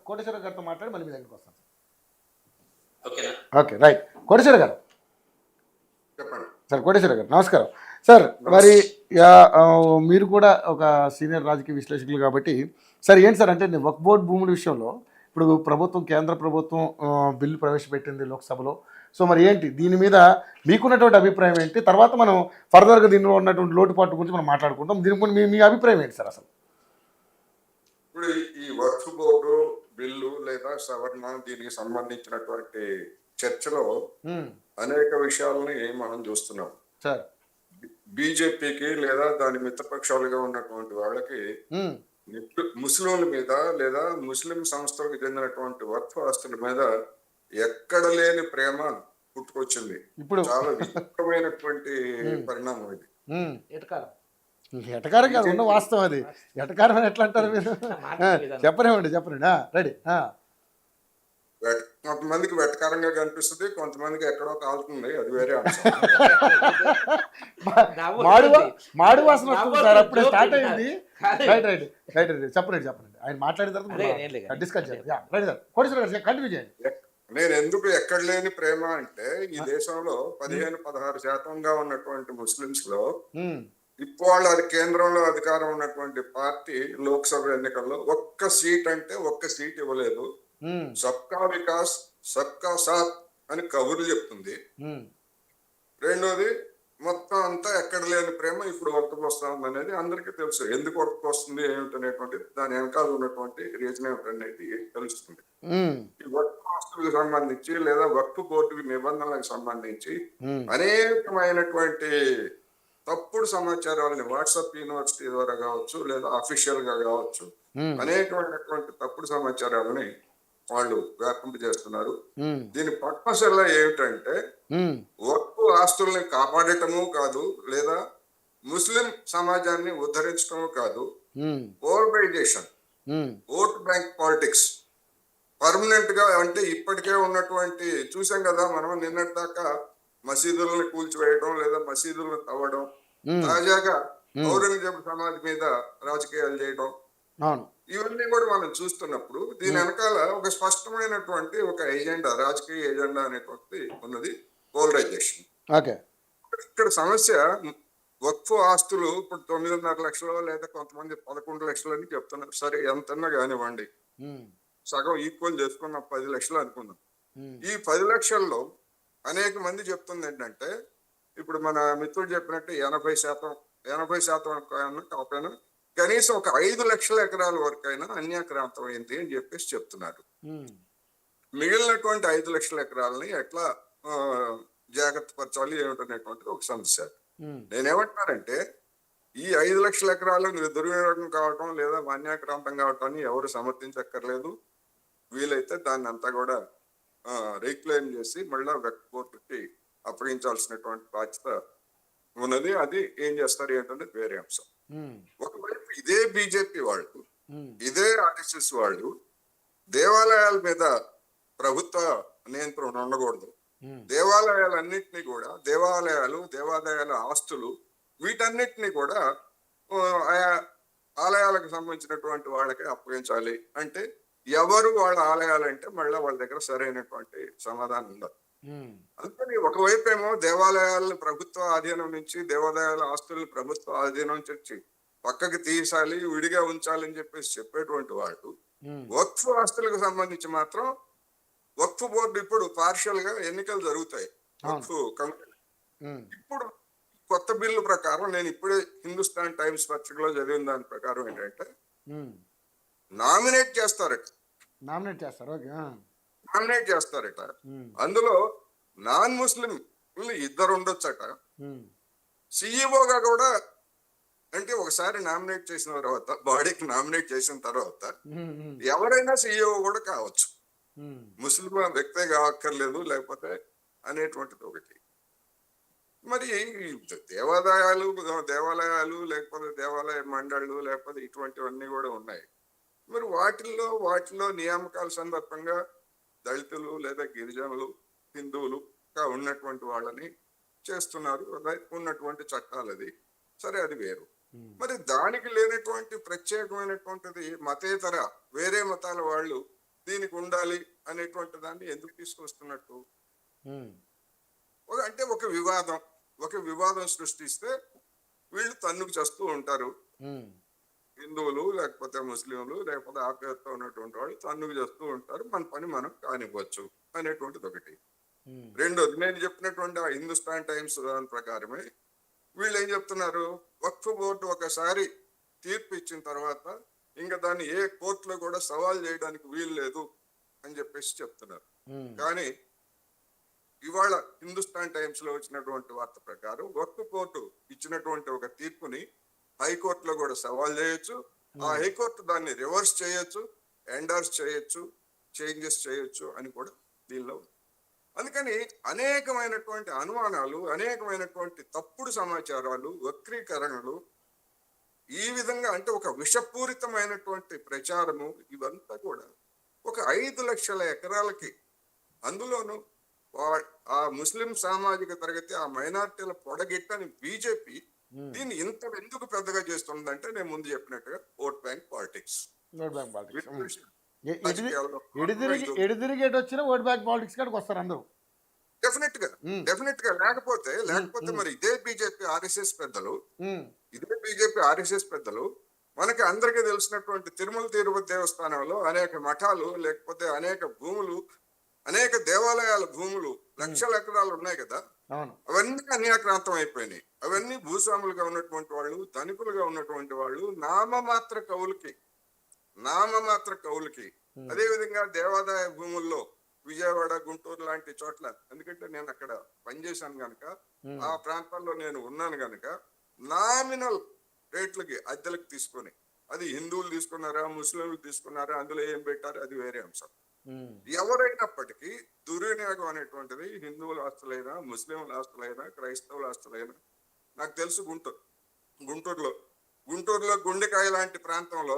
కోటేశ్వర గారితో మాట్లాడి మళ్ళీ మీ దగ్గరికి వస్తాను సార్. ఓకేనా? Okay right. కోటేశ్వర గారు చెప్పండి సార్. కోటేశ్వర గారు నమస్కారం సార్. మరి మీరు కూడా ఒక సీనియర్ రాజకీయ విశ్లేషకులు కాబట్టి సార్ ఏంటి సార్ అంటే వక్ఫ్ బోర్డు భూముల విషయంలో ఇప్పుడు ప్రభుత్వం, కేంద్ర ప్రభుత్వం బిల్లు ప్రవేశపెట్టింది లోక్సభలో. సో మరి ఏంటి దీని మీద మీకున్నటువంటి అభిప్రాయం ఏంటి? తర్వాత మనం ఫర్దర్గా దీనిలో ఉన్నటువంటి లోటుపాటు గురించి మనం మాట్లాడుకుంటాం. దీని గురించి మీ అభిప్రాయం ఏంటి సార్ అసలు? ఇప్పుడు ఈ వక్ఫ్ బోర్డు బిల్లు లేదా సవరణ దీనికి సంబంధించినటువంటి చర్చలో అనేక విషయాలని మనం చూస్తున్నాం సార్. బీజేపీకి లేదా దాని మిత్రపక్షాలుగా ఉన్నటువంటి వాళ్ళకి ముస్లింల మీద లేదా ముస్లిం సంస్థలకు చెందినటువంటి వక్ఫ్ ఆస్తుల మీద ఎక్కడ లేని ప్రేమ పుట్టుకొచ్చింది. ఇప్పుడు చాలా విచిత్రమైనటువంటి పరిణామం ఇది. ఎటకారం కాదు, ఉన్న వాస్తవం అది. ఎటకారం అని ఎట్లా అంటారు మీరు? చెప్పండి రెడీ. కొంతమందికి వెటకారంగా కనిపిస్తుంది, కొంతమందికి ఎక్కడో కాలుతుంది, అది వేరే అంశం. మాడు వాసన వస్తుంది సార్, అప్పుడే స్టార్ట్ అయింది. రైట్ చెప్పండి. ఆయన మాట్లాడిన తర్వాత డిస్కస్ చేయాలి. కోటేశ్వర గారు కంటిన్యూ చేయండి. నేను ఎందుకు ఎక్కడ లేని ప్రేమ అంటే ఈ దేశంలో 15-16% ఉన్నటువంటి ముస్లింస్ లో ఇప్పుడు అది కేంద్రంలో అధికారం ఉన్నటువంటి పార్టీ లోక్సభ ఎన్నికల్లో ఒక్క సీట్ అంటే ఒక్క సీట్ ఇవ్వలేదు. సబ్కా వికాస్ సబ్కా సాత్ అని కబుర్లు చెప్తుంది. రెండోది మొత్తం అంతా ఎక్కడ లేని ప్రేమ ఇప్పుడు వర్తకొస్తుంది అనేది అందరికీ తెలుసు. ఎందుకు వర్తకొస్తుంది ఏమిటనేటువంటి దాని వెనకాల ఉన్నటువంటి రీజన్ ఏమిటనేది తెలుస్తుంది. ఈ వక్ఫ్ ఆస్తులకు సంబంధించి లేదా వక్ఫ్ బోర్డు నిబంధనలకు సంబంధించి అనేకమైనటువంటి తప్పుడు సమాచారాలని వాట్సాప్ యూనివర్సిటీ ద్వారా కావచ్చు లేదా అఫీషియల్ గా కావచ్చు అనేకమైనటువంటి తప్పుడు సమాచారాలని వాళ్ళు వ్యాపింప చేస్తున్నారు. దీని పర్పస్ ఏమిటంటే వక్ఫ్ ఆస్తుల్ని కాపాడటము కాదు, లేదా ముస్లిం సమాజాన్ని ఉద్ధరించడము కాదు, polarisation, vote bank politics permanent గా అంటే ఇప్పటికే ఉన్నటువంటి చూసాం కదా మనం నిన్నటి దాకా మసీదులను కూల్చివేయడం లేదా మసీదులను తవ్వడం, తాజాగా ఔరంగజేబు సమాధి మీద రాజకీయాలు చేయడం, ఇవన్నీ కూడా మనం చూస్తున్నప్పుడు దీని వెనకాల ఒక స్పష్టమైనటువంటి ఒక ఎజెండా, రాజకీయ ఎజెండా అనేటువంటి ఉన్నది, పోలరైజేషన్. ఇక్కడ సమస్య వక్ఫ్ ఆస్తులు ఇప్పుడు 9.5 లక్షలు లేదా కొంతమంది 11 లక్షలు అని చెప్తున్నారు. సరే ఎంతన్నా కానివ్వండి, సగం ఈక్వల్ చేసుకున్న 10 లక్షలు అనుకుందాం. ఈ 10 లక్షల్లో అనేక మంది చెప్తుంది ఏంటంటే ఇప్పుడు మన మిత్రుడు చెప్పినట్టు 80% కాకపోయినా కనీసం ఒక 5 లక్షల ఎకరాల వరకు అయినా అన్యాక్రాంతం అయింది అని చెప్పేసి చెప్తున్నారు. మిగిలినటువంటి 5 లక్షల ఎకరాలని ఎట్లా జాగ్రత్త పరచాలి ఏమిటనేటువంటిది ఒక సమస్య. నేనేమంటున్నానంటే ఈ 5 లక్షల ఎకరాలను దుర్వినియోగం కావటం లేదా అన్యాక్రాంతం కావటాన్ని ఎవరు సమర్థించక్కర్లేదు. వీలైతే దాన్ని అంతా కూడా రీక్లెయిమ్ చేసి మళ్ళా వక్ఫ్ బోర్డుకి అప్పగించాల్సినటువంటి బాధ్యత ఉన్నది. అది ఏం చేస్తారు ఏంటంటే వేరే అంశం. ఒకవైపు ఇదే బీజేపీ వాళ్ళు, ఇదే ఆర్ఎస్ఎస్ వాళ్ళు దేవాలయాల మీద ప్రభుత్వ నియంత్రణ ఉండకూడదు, దేవాలయాలన్నింటినీ కూడా దేవాలయాల ఆస్తులు వీటన్నిటిని కూడా ఆయా ఆలయాలకు సంబంధించినటువంటి వాళ్ళకి అప్పగించాలి అంటే ఎవరు వాళ్ళ ఆలయాలంటే మళ్ళీ వాళ్ళ దగ్గర సరైనటువంటి సమాధానం ఉండదు. అందుకని ఒకవైపు ఏమో దేవాలయాలను ప్రభుత్వ ఆధీనం నుంచి, దేవాలయాల ఆస్తులను ప్రభుత్వ ఆధీనం నుంచి పక్కకి తీసాలి, విడిగా ఉంచాలని చెప్పేసి చెప్పేటువంటి వాళ్ళు వక్ఫ్ ఆస్తులకు సంబంధించి మాత్రం వక్ఫ్ బోర్డు ఇప్పుడు పార్షియల్ గా ఎన్నికలు జరుగుతాయి. వక్ఫ్ కమిటీ ఇప్పుడు కొత్త బిల్లు ప్రకారం, నేను ఇప్పుడే హిందుస్థాన్ టైమ్స్ పత్రికలో చదివిన దాని ప్రకారం ఏంటంటే నామినేట్ చేస్తారట. అందులో నాన్ ముస్లిం ఇద్దరు ఉండొచ్చట. సిఇఓగా కూడా అంటే ఒకసారి నామినేట్ చేసిన తర్వాత, బాడీకి నామినేట్ చేసిన తర్వాత ఎవరైనా సిఇఓ కూడా కావచ్చు, ముస్లిం వ్యక్తే కావక్కర్లేదు లేకపోతే అనేటువంటిది ఒకటి. మరి దేవాలయాలు లేకపోతే దేవాలయ మండళ్ళు లేకపోతే ఇటువంటివన్నీ కూడా ఉన్నాయి. మరి వాటిల్లో నియామకాల సందర్భంగా దళితులు లేదా గిరిజనులు, హిందువులుగా ఉన్నటువంటి వాళ్ళని చేస్తున్నారు, ఉన్నటువంటి చట్టాలు అది సరే, అది వేరు. మరి దానికి లేనటువంటి ప్రత్యేకమైనటువంటిది మతేతర వేరే మతాల వాళ్ళు దీనికి ఉండాలి అనేటువంటి దాన్ని ఎందుకు తీసుకొస్తున్నట్టు? ఉమ్, అంటే ఒక వివాదం సృష్టిస్తే వీళ్ళు తన్నుకు చేస్తూ ఉంటారు. ఉమ్, హిందువులు లేకపోతే ముస్లింలు లేకపోతే ఆప్యాయతతో ఉన్నటువంటి వాళ్ళు తన్నుకు చేస్తూ ఉంటారు. మన పని మనం కానివ్వచ్చు అనేటువంటిది ఒకటి. ఉమ్, రెండోది, నేను చెప్పినటువంటి ఆ హిందుస్థాన్ టైమ్స్ దాని ప్రకారమే వీళ్ళు ఏం చెప్తున్నారు, వక్ఫ్ బోర్డు ఒకసారి తీర్పు ఇచ్చిన తర్వాత ఇంకా దాన్ని ఏ కోర్టులో కూడా సవాల్ చేయడానికి వీలు లేదు అని చెప్పేసి చెప్తున్నారు. ఉమ్, కానీ ఇవాళ హిందుస్థాన్ టైమ్స్ లో వచ్చినటువంటి వార్త ప్రకారం వక్ఫ్ కోర్టు ఇచ్చినటువంటి ఒక తీర్పుని హైకోర్టులో కూడా సవాల్ చేయొచ్చు. ఆ హైకోర్టు దాన్ని రివర్స్ చేయొచ్చు, ఎండార్స్ చేయొచ్చు, చేంజెస్ చేయొచ్చు అని కూడా దీనిలో ఉంది. అందుకని అనేకమైనటువంటి అనుమానాలు, అనేకమైనటువంటి తప్పుడు సమాచారాలు, వక్రీకరణలు, ఈ విధంగా అంటే ఒక విషపూరితమైనటువంటి ప్రచారము, ఇవంతా కూడా ఒక 5 లక్షల ఎకరాలకి, అందులోనూ ఆ ముస్లిం సామాజిక తరగతి, ఆ మైనారిటీల పొడగిట్టని బీజేపీ దీన్ని ఇంత ఎందుకు పెద్దగా చేస్తుందంటే నేను ముందు చెప్పినట్టుగా vote bank politics. Vote bank politics. రాజకీయాల్లో ఎడిదిరిగి ఎటు వచ్చినా ఓట్ బ్యాంక్ పాలిటిక్స్ కాడికి వస్తారు అందరూ. డెఫినెట్ గా లేకపోతే మరి ఇదే బీజేపీ ఆర్ఎస్ఎస్ పెద్దలు మనకి అందరికీ తెలిసినటువంటి తిరుమల తిరుపతి దేవస్థానంలో అనేక మఠాలు, లేకపోతే అనేక భూములు, అనేక దేవాలయాల భూములు, లక్షల ఎకరాలు ఉన్నాయి కదా, అవన్నీ అన్యాక్రాంతం అయిపోయినాయి. అవన్నీ భూస్వాములుగా ఉన్నటువంటి వాళ్ళు, ధనికులుగా ఉన్నటువంటి వాళ్ళు నామమాత్ర కవులకి అదే విధంగా దేవాదాయ భూముల్లో విజయవాడ, గుంటూరు లాంటి చోట్ల, ఎందుకంటే నేను అక్కడ పనిచేశాను గనక, ఆ ప్రాంతాల్లో నేను ఉన్నాను గనక, నామినల్ రేట్లకి అద్దెలకు తీసుకొని, అది హిందువులు తీసుకున్నారా, ముస్లింలు తీసుకున్నారా, అందులో ఏం పెట్టారు అది వేరే అంశం. ఎవరైనప్పటికీ దుర్వినియోగం అనేటువంటిది హిందువుల ఆస్తులైనా, ముస్లింల ఆస్తులైనా, క్రైస్తవుల ఆస్తులైనా, నాకు తెలుసు గుంటూరులో గుండెకాయ లాంటి ప్రాంతంలో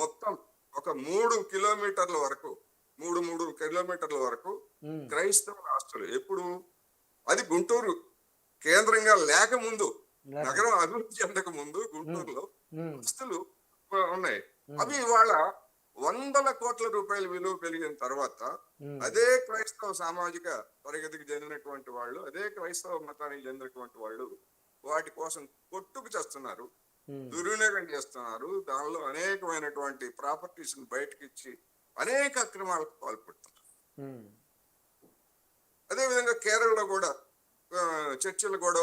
మొత్తం ఒక 3 కిలోమీటర్ల వరకు క్రైస్తవుల ఆస్తులు. ఎప్పుడు అది గుంటూరు కేంద్రంగా లేకముందు, నగరం అభివృద్ధి చెందక ముందు గుంటూరులో ఆస్తులు ఉన్నాయి. అవి ఇవాళ 100ల కోట్ల రూపాయల విలువ పెరిగిన తర్వాత అదే క్రైస్తవ సామాజిక తరగతికి చెందినటువంటి వాళ్ళు, అదే క్రైస్తవ మతానికి చెందినటువంటి వాళ్ళు వాటి కోసం కొట్టుకు చేస్తున్నారు, దుర్వినియోగం చేస్తున్నారు. దానిలో అనేకమైనటువంటి ప్రాపర్టీస్ బయటకి ఇచ్చి అనేక అక్రమాలకు పాల్పడుతున్నారు. అదేవిధంగా కేరళలో కూడా చర్చిలు కూడా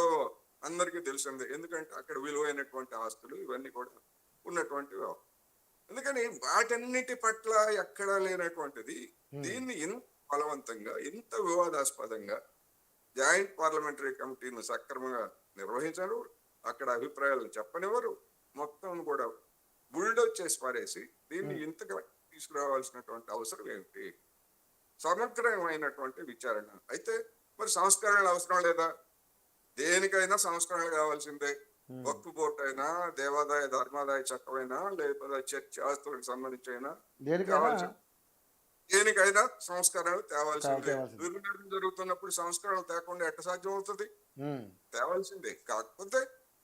అందరికీ తెలిసిందే, ఎందుకంటే అక్కడ విలువైనటువంటి ఆస్తులు ఇవన్నీ కూడా ఉన్నటువంటి. అందుకని వాటన్నిటి పట్ల ఎక్కడా లేనటువంటిది దీన్ని ఇంత బలవంతంగా, ఇంత వివాదాస్పదంగా జాయింట్ పార్లమెంటరీ కమిటీని సక్రమంగా నిర్వహించరు, అక్కడ అభిప్రాయాలను చెప్పనివ్వరు, మొత్తం కూడా బుల్డోజ్ చేసి పారేసి దీన్ని ఇంతగా తీసుకురావాల్సినటువంటి అవసరం ఏమిటి? సమగ్రమైనటువంటి విచారణ. అయితే మరి సంస్కరణలు అవసరం లేదా? దేనికైనా సంస్కరణలు కావాల్సిందే. వక్ఫ్ బోర్డు అయినా, దేవాదాయ ధర్మాదాయ చట్టం అయినా, లేకపోతే చర్చ ఆస్తులకు సంబంధించి అయినా, దేనికైనా సంస్కరణలు తేవాల్సిందే. దుర్వినియోగం జరుగుతున్నప్పుడు సంస్కరణలు తేకుండా ఎట్ట సాధ్యం అవుతుంది? తేవాల్సిందే. కాకపోతే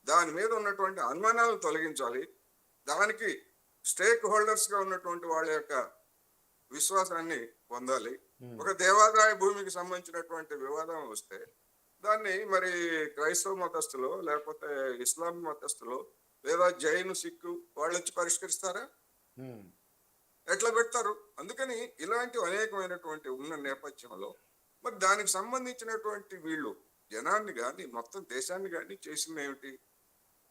దాని మీద ఉన్నటువంటి అనుమానాలను తొలగించాలి. దానికి స్టేక్ హోల్డర్స్ గా ఉన్నటువంటి వాళ్ళ యొక్క విశ్వాసాన్ని పొందాలి. ఒక దేవాదాయ భూమికి సంబంధించినటువంటి వివాదం వస్తే దాన్ని మరి క్రైస్తవ మతస్థులు, లేకపోతే ఇస్లాం మతస్థులు, లేదా జైను, సిక్కు వాళ్ళు వచ్చి పరిష్కరిస్తారా? ఎట్లా పెడతారు? అందుకని ఇలాంటి అనేకమైనటువంటి ఉన్న నేపథ్యంలో మరి దానికి సంబంధించినటువంటి వీళ్ళు జనాన్ని కానీ మొత్తం దేశాన్ని కానీ చేసింది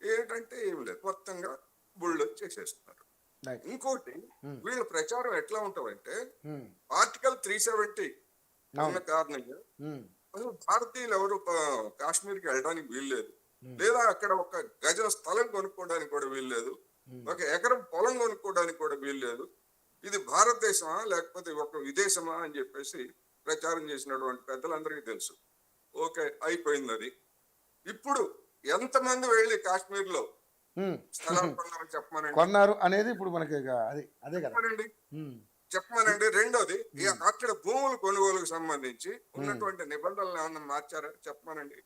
ఏమిటంటే ఏమి లేదు, మొత్తంగా బుళ్ళు చేసేస్తున్నారు. ఇంకోటి, వీళ్ళ ప్రచారం ఎట్లా ఉంటామంటే ఆర్టికల్ 370 ఉన్న కారణంగా అసలు భారతీయులు ఎవరు కాశ్మీర్కి వెళ్ళడానికి వీల్లేదు, లేదా అక్కడ ఒక గజం స్థలం కొనుక్కోవడానికి కూడా వీల్లేదు, ఒక ఎకరం పొలం కొనుక్కోవడానికి కూడా వీల్లేదు. ఇది భారతదేశమా లేకపోతే ఒక విదేశమా అని చెప్పేసి ప్రచారం చేసినటువంటి పెద్దలందరికీ తెలుసు. ఓకే, అయిపోయింది అది. ఇప్పుడు ఎంతమంది వెళ్ళి కాశ్మీర్ లో స్థలాలు కొన్నారని కొన్నారు అనేది ఇప్పుడు మనకి అదే కదా చెప్పమనండి. రెండోది, అక్కడ భూముల కొనుగోలుకు సంబంధించి ఉన్నటువంటి నిబంధనలు ఏమన్నా మార్చారా చెప్పమనండి.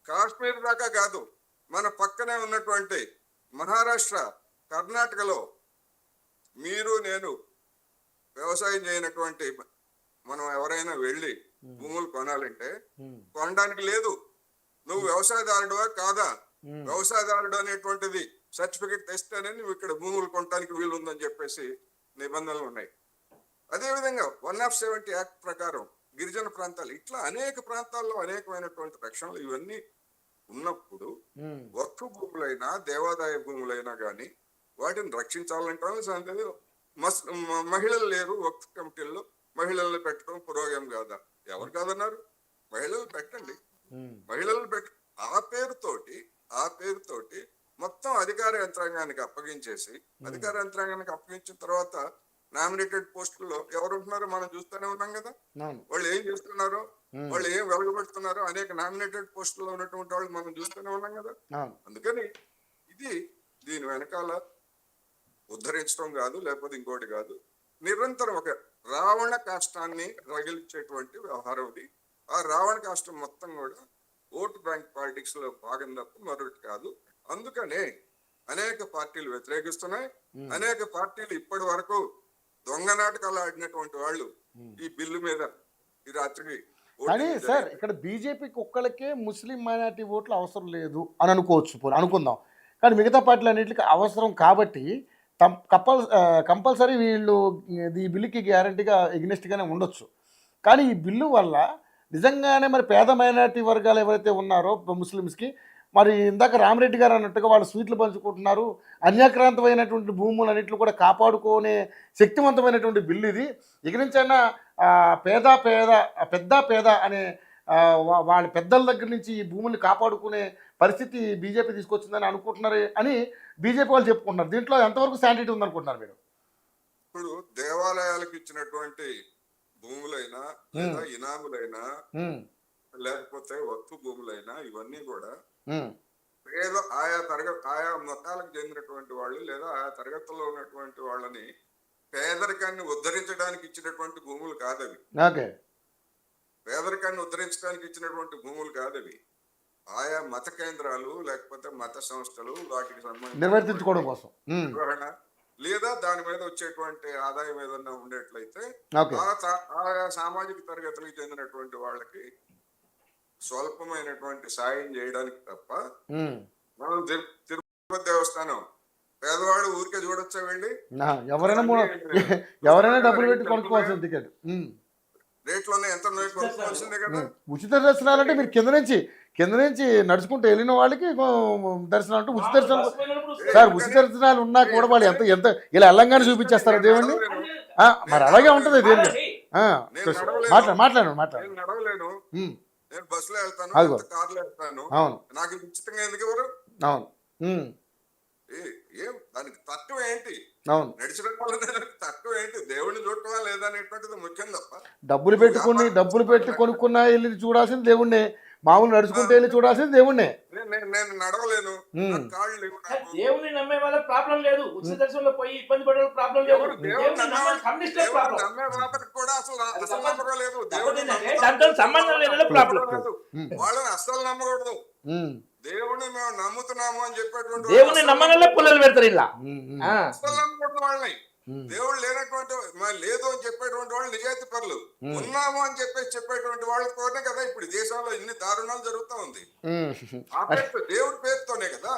కాశ్మీర్ దాకా కాదు, మన పక్కనే ఉన్నటువంటి మహారాష్ట్ర, కర్ణాటకలో మీరు నేను వ్యవసాయం చేయనటువంటి మనం ఎవరైనా వెళ్ళి భూములు కొనాలంటే కొనడానికి లేదు. నువ్వు వ్యవసాయదారుడువా కాదా, వ్యవసాయదారుడు అనేటువంటిది సర్టిఫికెట్ తెస్తేనే నువ్వు ఇక్కడ భూములు కొనడానికి వీలుందని చెప్పేసి నిబంధనలు ఉన్నాయి. అదేవిధంగా 170 యాక్ట్ ప్రకారం గిరిజన ప్రాంతాలు, ఇట్లా అనేక ప్రాంతాల్లో అనేకమైనటువంటి రక్షణలు ఇవన్నీ ఉన్నప్పుడు వక్ఫ్ భూములైనా దేవాదాయ భూములైనా కానీ వాటిని రక్షించాలంటే మహిళలు లేరు వక్ఫ్ కమిటీల్లో, మహిళలను పెట్టడం పురోగం కాదా? ఎవరు కాదన్నారు? మహిళలు పెట్టండి, మహిళలు పెట్ట ఆ పేరుతోటి మొత్తం అధికార యంత్రాంగానికి అప్పగించేసి, అధికార యంత్రాంగానికి అప్పగించిన తర్వాత నామినేటెడ్ పోస్టుల్లో ఎవరు ఉంటున్నారో మనం చూస్తూనే ఉన్నాం కదా. వాళ్ళు ఏం చేస్తున్నారో, వాళ్ళు ఏం వెలగబెడుతున్నారో అనేక నామినేటెడ్ పోస్టుల్లో ఉన్నటువంటి వాళ్ళు మనం చూస్తూనే ఉన్నాం కదా. అందుకని దీని వెనకాల ఉద్ధరించడం కాదు, లేకపోతే ఇంకోటి కాదు, నిరంతరం ఒక రావణ కాష్టాన్ని రగిలించేటువంటి వ్యవహారం ఇది. ఆ రావణ కాష్టం మొత్తం కూడా ఓటు బ్యాంక్ పాలిటిక్స్ లో భాగం తప్ప మరొకటి కాదు. అందుకనే అనేక పార్టీలు వ్యతిరేకిస్తున్నాయి. అనేక పార్టీలు ఇప్పటి వరకు దొంగ నాటకాలు ఆడినటువంటి వాళ్ళు ఈ బిల్లు మీద ఈ రాత్రికి. కానీ సార్ ఇక్కడ బీజేపీకి ఒక్కళ్ళకే ముస్లిం మైనారిటీ ఓట్లు అవసరం లేదు అని అనుకుందాం. కానీ మిగతా పార్టీలు అన్నింటికి అవసరం కాబట్టి కంపల్సరీ వీళ్ళు ఈ బిల్లుకి గ్యారంటీగా ఎగ్నెస్ట్గానే ఉండొచ్చు. కానీ ఈ బిల్లు వల్ల నిజంగానే మరి పేద మైనారిటీ వర్గాలు ఎవరైతే ఉన్నారో ముస్లిమ్స్కి, మరి ఇందాక రామరెడ్డి గారు అన్నట్టుగా వాళ్ళు స్వీట్లు పంచుకుంటున్నారు, అన్యాక్రాంతమైనటువంటి భూములన్నింటినీ కూడా కాపాడుకునే శక్తివంతమైనటువంటి బిల్లు ఇది. ఇక నుంచైనా పెద్ద పేద అనే వాళ్ళ పెద్దల దగ్గర నుంచి ఈ భూముల్ని కాపాడుకునే పరిస్థితి బీజేపీ తీసుకొచ్చిందని అనుకుంటున్నారు అని బీజేపీ వాళ్ళు చెప్పుకుంటున్నారు. దీంట్లో ఎంతవరకు శాంటిటీ ఉందనుకుంటున్నారు మీరు? ఇప్పుడు దేవాలయాలకు ఇచ్చినటువంటి భూములైనా లేదా ఇనాములైనా లేకపోతే వక్ఫ్ భూములైనా ఇవన్నీ కూడా ఏదో ఆయా మతాలకు చెందినటువంటి వాళ్ళు లేదా ఆయా తరగతుల్లో ఉన్నటువంటి వాళ్ళని పేదరికాన్ని ఉద్ధరించడానికి ఇచ్చినటువంటి భూములు కాదవి. పేదరికాన్ని ఉద్ధరించడానికి ఇచ్చినటువంటి భూములు కాదవి. ఆయా మత కేంద్రాలు లేకపోతే మత సంస్థలు వాటికి సంబంధించి నిర్వర్తించుకోవడం కోసం నిర్వహణ లేదా దాని మీద వచ్చేటువంటి ఆదాయం ఏదన్నా ఉండేట్లయితే ఆయా సామాజిక తరగతులకు చెందినటువంటి వాళ్ళకి స్వల్పమైనటువంటి సాయం చేయడానికి తప్ప మనం తిరుపతి దేవస్థానం పేదవాడు ఊరికే చూడొచ్చా వెళ్ళి? ఎవరైనా డబ్బులు పెట్టి కొనుక్కోవాల్సింది టికెట్ రేట్లోనే ఎంత కొనుక్కోవాల్సిందే కదా. ఉచిత దర్శనాలు అంటే మీరు కింద నుంచి నడుచుకుంటూ వెళ్ళిన వాళ్ళకి దర్శనం అంటే ఉచిత దర్శనం. సార్ ఉచిత దర్శనాలు ఉన్నా కూడా వాళ్ళు ఎంత ఇలా అల్లంగానే చూపించేస్తారు దేవుణ్ణి. మరి అలాగే ఉంటుంది దేవుని. మాట్లాడలేను నేను బస్సులో వెళ్తాను, కార్లో వెళ్తాను, నాకు ఉచితంగా ఎందుకు ఎవరు? ఏం దానికి తత్వం ఏంటి? నడిచడం వల్ల తత్వం ఏంటి? దేవుడిని చూడటమా లేదా అనేటువంటిది ముఖ్యం తప్ప డబ్బులు పెట్టి కొనుక్కున్నా వెళ్ళి చూడాల్సింది దేవుణ్ణి, మామూలు నడుచుకుంటే వెళ్ళి చూడాల్సింది దేవుణ్ణే. నేను నడవలేను, కాళ్ళు లేవు. దేవుని నమ్మే వాళ్ళకి ప్రాబ్లం లేదు, ఉచిత దర్శనంలో పోయి ఇబ్బంది పడే ప్రాబ్లం లేదు. నమ్మే వాళ్ళకి కూడా అసలు నమ్మకలేదు, దాంతో సంబంధం లేదు ప్రాబ్లం. వాళ్ళని అస్సలు నమ్మకూడదు. దేవుడిని మేము నమ్ముతున్నాము అని చెప్పేటువంటి దేవుని నమ్మకంలో పుల్లలు పెడతారు ఇలా. అస్సలు నమ్మకూడదు వాళ్ళని. దేవుడు లేనటువంటి లేదు అని చెప్పేటువంటి వాళ్ళు నిజాయితీ పరులు. ఉన్నాము అని చెప్పేటువంటి వాళ్ళతోనే కదా ఇప్పుడు దేశంలో ఇన్ని దారుణాలు జరుగుతూ ఉంది. ఆ పేరుతో దేవుడి పేరుతోనే కదా,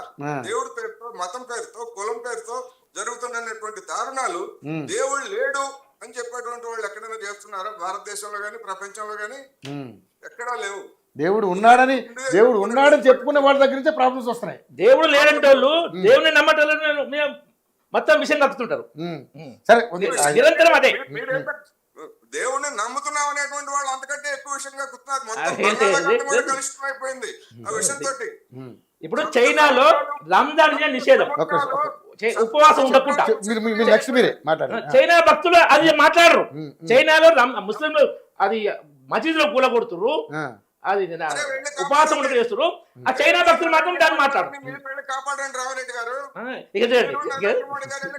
దేవుడి పేరుతో మతం పేరుతో కులం పేరుతో జరుగుతున్నటువంటి దారుణాలు. దేవుడు లేడు అని చెప్పేటువంటి వాళ్ళు ఎక్కడైనా చేస్తున్నారా? భారతదేశంలో గాని ప్రపంచంలో గాని ఎక్కడా లేవు. దేవుడు ఉన్నాడని చెప్పుకునే వాళ్ళ దగ్గర నుంచే ప్రాబ్లమ్స్ వస్తున్నాయి. దేవుడు లేనంటే వాళ్ళు దేవుని నమ్మటం మొత్తం విషయం నడుపుతుంటారు. సరే నిరంతరం అదే. దేవుడిని నమ్ముతున్నాం అనేటువంటి వాళ్ళు అంతకంటే ఎక్కువ విషయంగా మొత్తం కలుషితమైపోయింది ఆ విషయంతో. ఇప్పుడు చైనాలో రంజాన్ నిషేధం, ఉపవాసం ఉండకుండా. చైనా భక్తులు అది మాట్లాడరు. చైనాలో ముస్లింలు అది మసీదులో కూలగొడుతురు, అది ఉపవాసం ఉండదు చేస్తారు. ఆ చైనా భక్తులు మాత్రం దాన్ని మాట్లాడరు. కాపాడండి రామరెడ్డి గారు,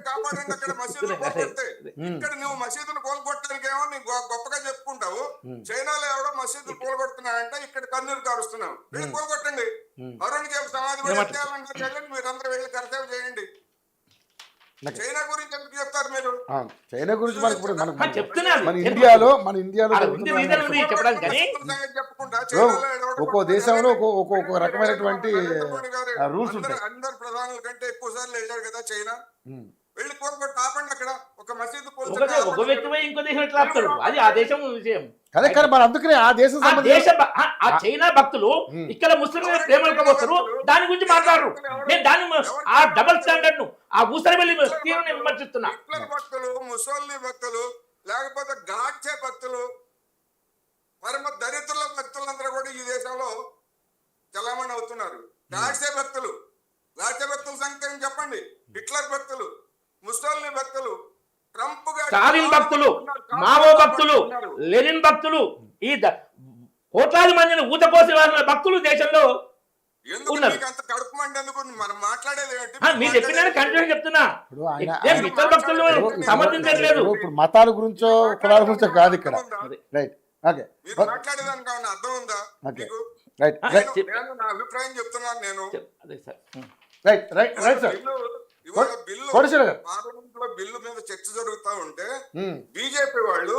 కాపాడండి అక్కడ మసీదులు కోల్కొడితే. ఇక్కడ నువ్వు మసీదులు కోల్కొట్టడానికి ఏమో నీకు గొప్పగా చెప్పుకుంటావు. చైనాలో ఎవడో మసీదులు కోల్కొడుతున్నాడంటే ఇక్కడ కన్నీరు కారుస్తున్నావు. వెళ్ళి కోల్కొట్టండి, అరుణ్కి సమాధి వెళ్ళండి, మీరందరూ వెళ్ళి కర్తవ్యం చేయండి. చైనా గురించి ఎందుకు చెప్తారు మీరు? చైనా గురించి మనకి ఇప్పుడు చెప్తున్నాను. మన ఇండియాలో ఉంది రీజన్ ఉంది చెప్పడానికి కానీ చెప్పకుండా ఒక్కో దేశంలో ఒక్కొక్క రకమైనటువంటి రూల్స్ ఉంటాయి. అందరు ప్రధానుల కంటే ఎక్కువ సార్లు వెళ్ళారు కదా చైనా. వెళ్ళి కోరుకోటి ఆపండి అక్కడ ఒక మసీదు ఒక వ్యక్తి పోయి ఇంకో దేశం ఎట్లా ఆపుతాడు? అది ఆ దేశం విషయం. అదే కానీ మరి అందుకనే ఆ దేశం ఆ చైనా భక్తులు ఇక్కడ ముస్లిం ప్రేమలకు వస్తారు, దాని గురించి మాట్లాడరు. నేను దాన్ని ఆ డబల్ స్టాండర్డ్ ను ఆ ఊసరి వెళ్ళి తీవ్రంగా విమర్శిస్తున్నా. భక్తులు, ముసల్ని భక్తులు, లేకపోతే గాడ్చే భక్తులు, పరమ దరిద్రుల భక్తులందరూ కూడా ఈ దేశంలో చలామణి అవుతున్నారు. గాడ్చే భక్తులు సంఖ్య చెప్పండి. హిట్లర్ భక్తులు, ముసల్ని భక్తులు, ట్రంప్ స్టాలిన్ భక్తులు, మావో భక్తులు, లెనిన్ భక్తులు, ఈ కోట్లాది మందిని ఊతకోసి వాళ్ళ భక్తులు దేశంలో ఉన్నారు. మీరు చెప్పిన కన్ఫ్యూజన్ చెప్తున్నా. ఇతర భక్తులు సమర్థించట్లేదు. ఇప్పుడు మతాల గురించో కులాల గురించో కాదు ఇక్కడ. రైట్, ఓకే, మాట్లాడేదానికి అర్థం ఉందా? రైట్, నా అభిప్రాయం చెప్తున్నాను నేను. Right right right sir. ఇవాళ బిల్లు పార్లమెంట్ లో బిల్లు మీద చర్చ జరుగుతా ఉంటే బీజేపీ వాళ్ళు